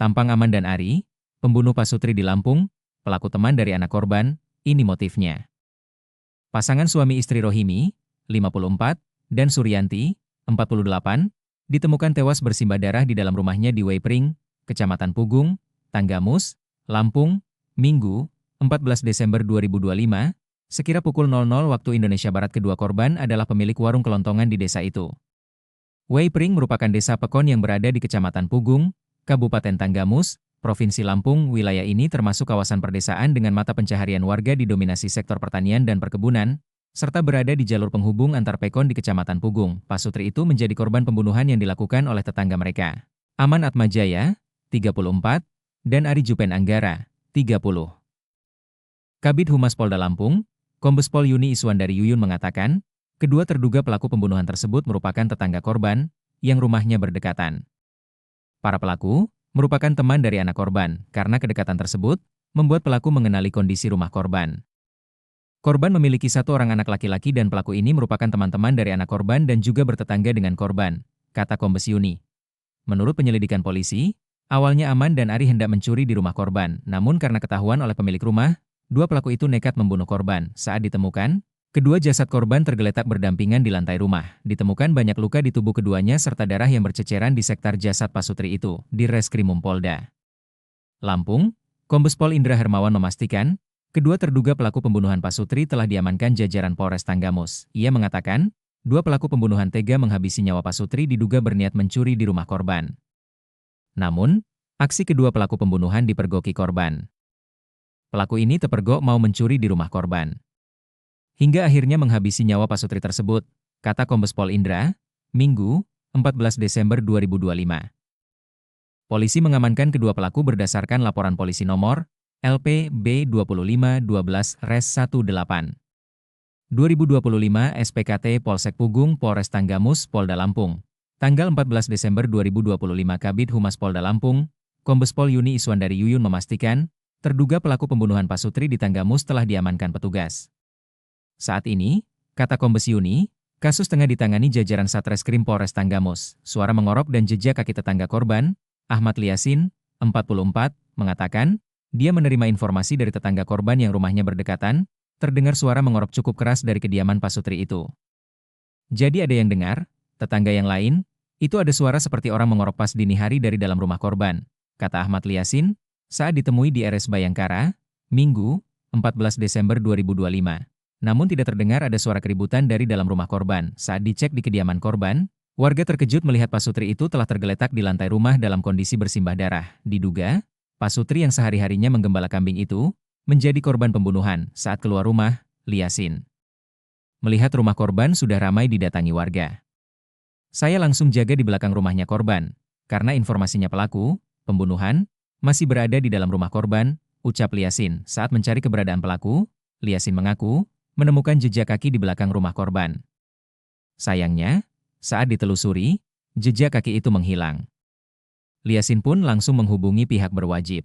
Tampang Aman dan Ari, pembunuh Pasutri di Lampung, pelaku teman dari anak korban, ini motifnya. Pasangan suami istri Rohimi, 54, dan Suryanti, 48, ditemukan tewas bersimbah darah di dalam rumahnya di Weipring, Kecamatan Pugung, Tanggamus, Lampung, Minggu, 14 Desember 2025, sekira pukul 00 waktu Indonesia Barat. Kedua korban adalah pemilik warung kelontongan di desa itu. Weipring merupakan desa Pekon yang berada di Kecamatan Pugung, Kabupaten Tanggamus, Provinsi Lampung. Wilayah ini termasuk kawasan perdesaan dengan mata pencaharian warga didominasi sektor pertanian dan perkebunan, serta berada di jalur penghubung antar Pekon di Kecamatan Pugung. Pasutri itu menjadi korban pembunuhan yang dilakukan oleh tetangga mereka, Aman Atmajaya, 34, dan Ari Jupen Anggara, 30. Kabid Humas Polda Lampung, Kombes Pol Yuni Iswandari Yuyun mengatakan, kedua terduga pelaku pembunuhan tersebut merupakan tetangga korban, yang rumahnya berdekatan. Para pelaku merupakan teman dari anak korban, karena kedekatan tersebut membuat pelaku mengenali kondisi rumah korban. Korban memiliki satu orang anak laki-laki dan pelaku ini merupakan teman-teman dari anak korban dan juga bertetangga dengan korban, kata Kombes Yuni. Menurut penyelidikan polisi, awalnya Aman dan Ari hendak mencuri di rumah korban, namun karena ketahuan oleh pemilik rumah, dua pelaku itu nekat membunuh korban. Saat ditemukan, kedua jasad korban tergeletak berdampingan di lantai rumah. Ditemukan banyak luka di tubuh keduanya serta darah yang berceceran di sektar jasad Pasutri itu, di Reskrimum Polda Lampung. Kombes Pol Indra Hermawan memastikan, kedua terduga pelaku pembunuhan Pasutri telah diamankan jajaran Polres Tanggamus. Ia mengatakan, dua pelaku pembunuhan tega menghabisi nyawa Pasutri diduga berniat mencuri di rumah korban. Namun, aksi kedua pelaku pembunuhan dipergoki korban. Pelaku ini terpergok mau mencuri di rumah korban, hingga akhirnya menghabisi nyawa Pasutri tersebut, kata Kombes Pol Indra, Minggu, 14 Desember 2025. Polisi mengamankan kedua pelaku berdasarkan laporan polisi nomor LPB 2512-18 2025 SPKT Polsek Pugung Polres Tanggamus Polda Lampung. Tanggal 14 Desember 2025 Kabid Humas Polda Lampung, Kombes Pol Yuni Iswandari Yuyun memastikan, terduga pelaku pembunuhan Pasutri di Tanggamus telah diamankan petugas. Saat ini, kata Kombes Yuni, kasus tengah ditangani jajaran Satreskrim Polres Tanggamus. Suara mengorok dan jejak kaki tetangga korban, Ahmad Liasin, 44, mengatakan, dia menerima informasi dari tetangga korban yang rumahnya berdekatan, terdengar suara mengorok cukup keras dari kediaman Pasutri itu. Jadi ada yang dengar, tetangga yang lain, itu ada suara seperti orang mengorok pas dini hari dari dalam rumah korban, kata Ahmad Liasin, saat ditemui di RS Bayangkara, Minggu, 14 Desember 2025. Namun tidak terdengar ada suara keributan dari dalam rumah korban. Saat dicek di kediaman korban, warga terkejut melihat Pasutri itu telah tergeletak di lantai rumah dalam kondisi bersimbah darah. Diduga, Pasutri yang sehari-harinya menggembala kambing itu, menjadi korban pembunuhan. Saat keluar rumah, Liasin melihat rumah korban sudah ramai didatangi warga. Saya langsung jaga di belakang rumahnya korban, karena informasinya pelaku pembunuhan masih berada di dalam rumah korban, ucap Liasin. Saat mencari keberadaan pelaku, Liasin mengaku menemukan jejak kaki di belakang rumah korban. Sayangnya, saat ditelusuri, jejak kaki itu menghilang. Liasin pun langsung menghubungi pihak berwajib.